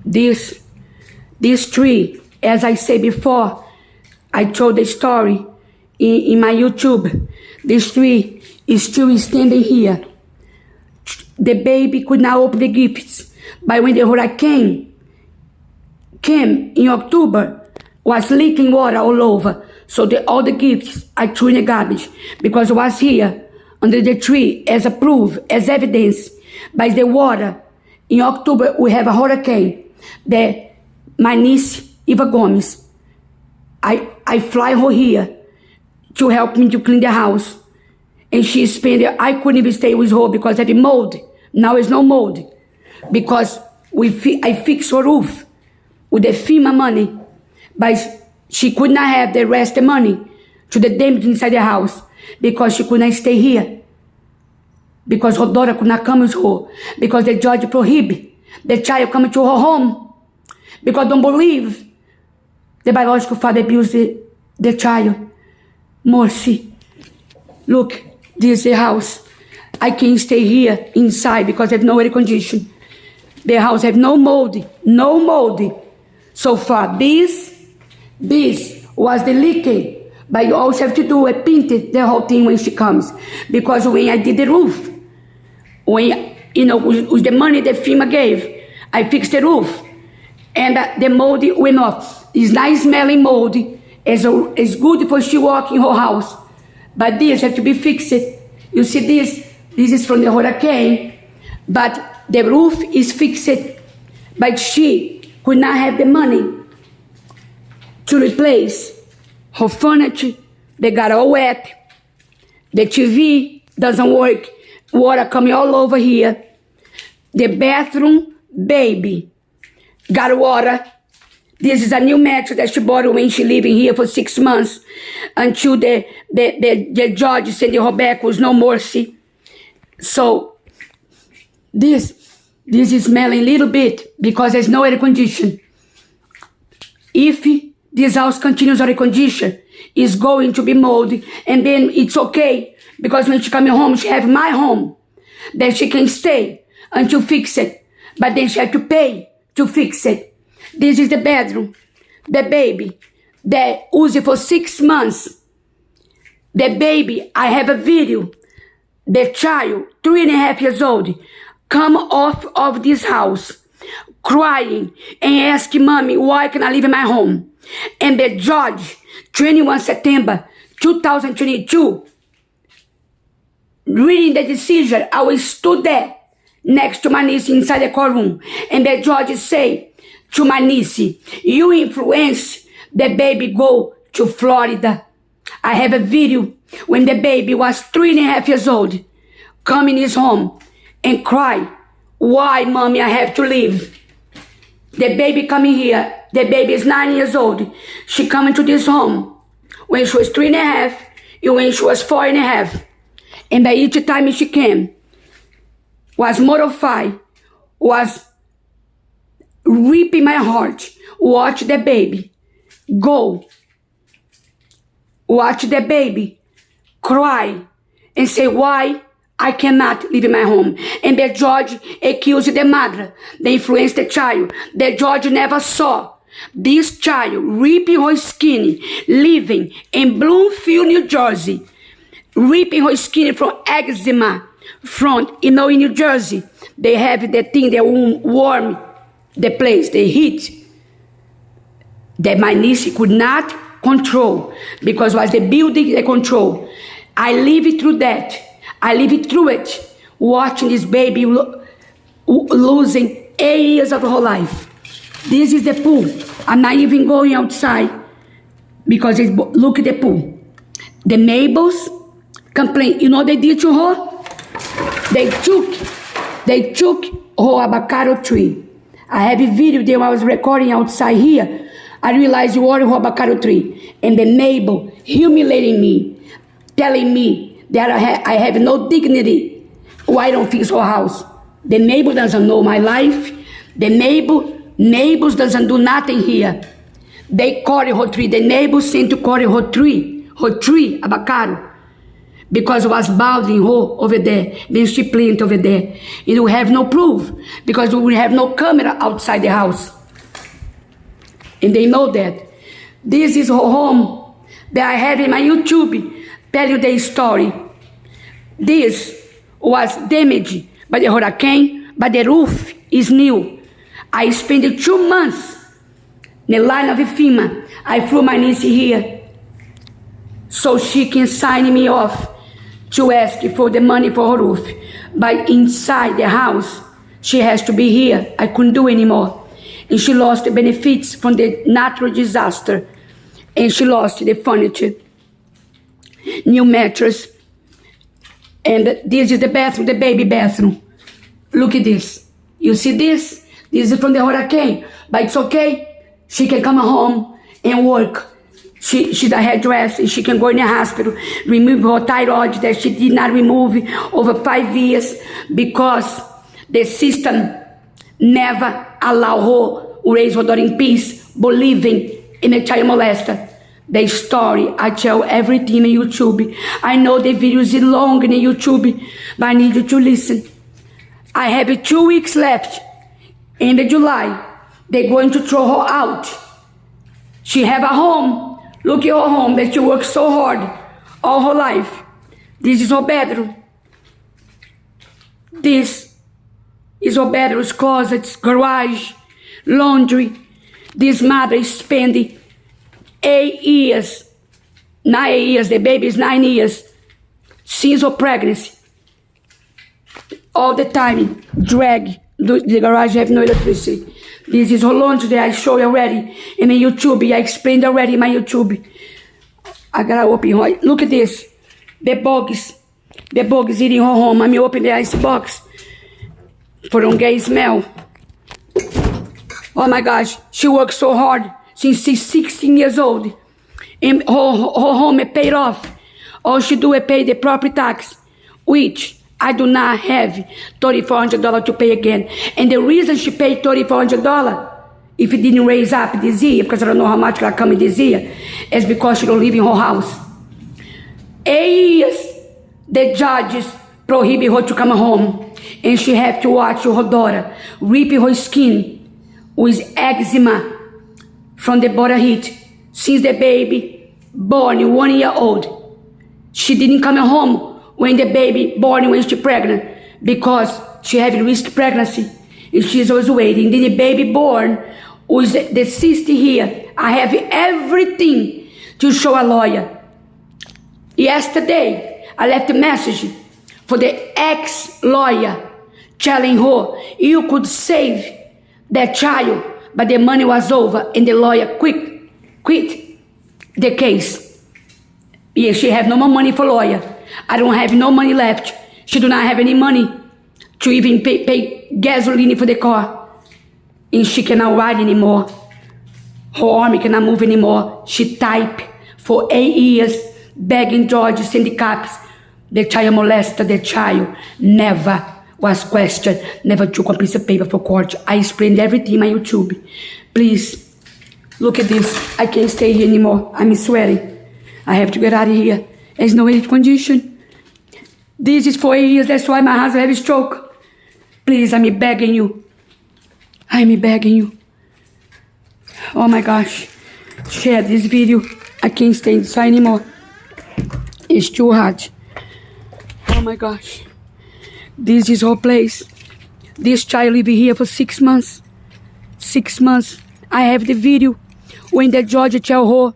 This tree, as I said before, I told the story in my YouTube. This tree is still standing here. The baby could not open the gifts, but when the hurricane came in October, was leaking water all over. So all the gifts I threw in the garbage because it was here under the tree as a proof, as evidence by the water. In October, we have a hurricane that my niece, Eva Gomes, I fly her here to help me to clean the house. And she spent it. I couldn't even stay with her because of the mold. Now there's no mold because I fixed her roof with the FEMA money, but she could not have the rest of the money to the damage inside the house because she could not stay here, because her daughter could not come with her, because the judge prohibit the child coming to her home, because don't believe the biological father abused the child. Mercy. Look, this is the house. I can't stay here inside because there's no air condition. The house have no mold so far. This was the leaking, but you also have to do a painted the whole thing when she comes, because when I did the roof, when with the money that FEMA gave, I fixed the roof, and the mold went off. It's not smelling mold. It's good for she walk in her house, but this have to be fixed. You see this is from the hurricane, but the roof is fixed, but she could not have the money to replace her furniture. They got all wet. The TV doesn't work. Water coming all over here. The bathroom, baby, got water. This is a new mattress that she bought when she living here for 6 months until the judge sent her back with no mercy. So this is smelling a little bit because there's no air condition. If this house continues air condition, it's going to be moldy, and then it's okay because when she coming home, she have my home that she can stay until fix it, but then she have to pay to fix it. This is the bedroom, the baby that used it for 6 months. The baby, I have a video. The child, 3.5 years old, come off of this house crying and asking mommy, why can I live in my home? And the judge, 21 September 2022, reading the decision, I was stood there next to my niece inside the courtroom, and the judge say to my niece, you influence the baby go to Florida. I have a video when the baby was 3.5 years old, come in his home and cry, why mommy I have to leave? The baby coming here, the baby is 9 years old. She come into this home when she was 3.5 and when she was 4.5. And by each time she came, was mortified, was ripping my heart. Watch the baby go. Watch the baby cry and say, why I cannot live in my home? And the judge accused the mother. They influenced the child. The judge never saw this child ripping her skin, living in Bloomfield, New Jersey, ripping her skin from eczema front. In New Jersey, they have the thing that warm the place, the heat, that my niece could not control because it was the building they control. I lived through that. I lived through it, watching this baby losing 8 years of her life. This is the pool. I'm not even going outside because look at the pool. The neighbors complain. You know what they did to her? They took her avocado tree. I have a video there I was recording outside here. I realized you ordered her avocado tree. And the neighbor humiliating me, telling me that I have no dignity. Why I don't fix her house? The neighbor doesn't know my life. The neighbors doesn't do nothing here. They cut her tree. The neighbors sent to cut her tree, avocado. because I was bothering her over there. Then she planted over there. And we have no proof because we have no camera outside the house. And they know that. This is her home that I have in my YouTube. Tell you the story. This was damaged by the hurricane, but the roof is new. I spent 2 months in the line of FEMA. I flew my niece here so she can sign me off to ask for the money for her roof. But inside the house, she has to be here. I couldn't do anymore. And she lost the benefits from the natural disaster. And she lost the furniture, new mattress. And this is the bathroom, the baby bathroom. Look at this. You see this? This is from the hurricane. But it's okay. She can come home and work. She's a hairdresser. She can go in the hospital, remove her thyroid that she did not remove over 5 years because the system never allowed her to raise her daughter in peace, believing in a child molester. The story, I tell everything on YouTube. I know the video is long in YouTube, but I need you to listen. I have 2 weeks left. In July, they're going to throw her out. She have a home. Look at her home that she worked so hard all her life. This is her bedroom. This is her bedroom, closets, garage, laundry. This mother is spending 8 years, 9 years, the baby is 9 years, since her pregnancy. All the time, drag, the garage have no electricity. This is her laundry that I show you already in my YouTube. I explained already in my YouTube. I gotta open her. Look at this. The bugs eating her home. I'm open the ice box for don't get smell. Oh my gosh, she worked so hard since she's 16 years old. And her home is paid off. All she do is pay the property tax, which I do not have $3,400 to pay again. And the reason she paid $3,400, if it didn't raise up this year, because I don't know how much will come this year, is because she don't live in her house. 8 years, the judges prohibit her to come home. And she have to watch her daughter rip her skin with eczema from the body heat. Since the baby born 1 year old, she didn't come home when the baby born when she pregnant because she had risk pregnancy and she's always waiting. Then the baby born with the cyst here. I have everything to show a lawyer. Yesterday, I left a message for the ex-lawyer telling her you could save that child, but the money was over and the lawyer quit the case. Yeah, she have no more money for lawyer. I don't have no money left. She do not have any money to even pay gasoline for the car. And she cannot ride anymore. Her arm cannot move anymore. She typed for 8 years, begging George, send the cops. The child molested the child. Never was questioned. Never took a piece of paper for court. I explained everything on my YouTube. Please, look at this. I can't stay here anymore. I'm sweating. I have to get out of here. There's no air condition. This is for 8 years. That's why my husband had a stroke. Please, I'm begging you. I'm begging you. Oh my gosh. Share this video. I can't stay inside anymore. It's too hot. Oh my gosh. This is her place. This child lived here for 6 months. 6 months. I have the video when the judge tell her,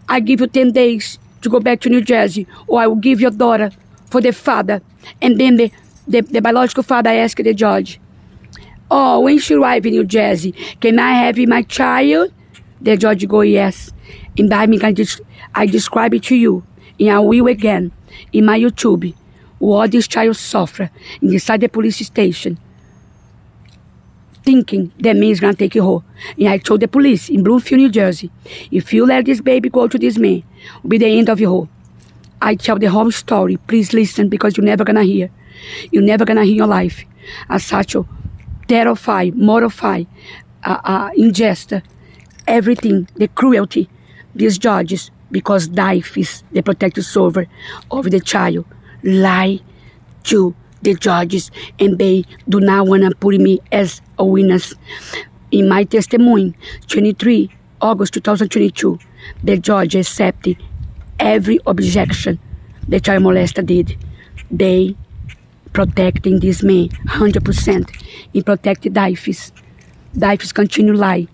I give you 10 days to go back to New Jersey, or I will give your daughter for the father. And then the biological father asked the judge, oh, when she arrived in New Jersey, can I have my child? The judge go, yes. And I describe it to you, and I will again, in my YouTube, what this child suffered inside the police station, thinking that man is going to take her. And I told the police in Bloomfield, New Jersey, if you let this baby go to this man, it will be the end of your. I tell the whole story. Please listen, because you're never going to hear. You're never going to hear in your life. Such a terrified, mortified, ingest, everything, the cruelty, these judges, because DIFES, the protective server of the child, lie to the judges and they do not want to put me as a witness. In my testimony, 23 August 2022, the judge accepted every objection the child molester did. They protecting this man 100% in protected DIFES. DIFES continue lie.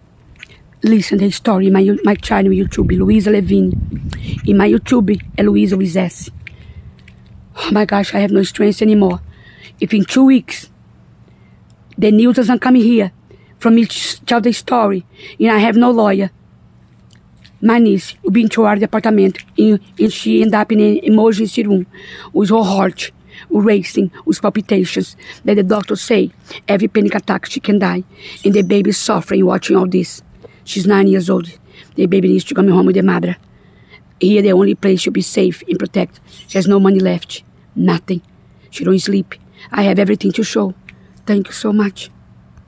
Listen to the story in my channel YouTube, Luisa Levine. In my YouTube, Luisa with S. Oh my gosh, I have no strength anymore. If in 2 weeks, the news doesn't come here from me to tell the story, and I have no lawyer, my niece will be into our apartment, and she end up in an emergency room with her heart racing, with palpitations, that the doctors say every panic attack she can die, and the baby is suffering watching all this. She's 9 years old. The baby needs to come home with the mother. Here, the only place she'll be safe and protect. She has no money left. Nothing. She don't sleep. I have everything to show. Thank you so much.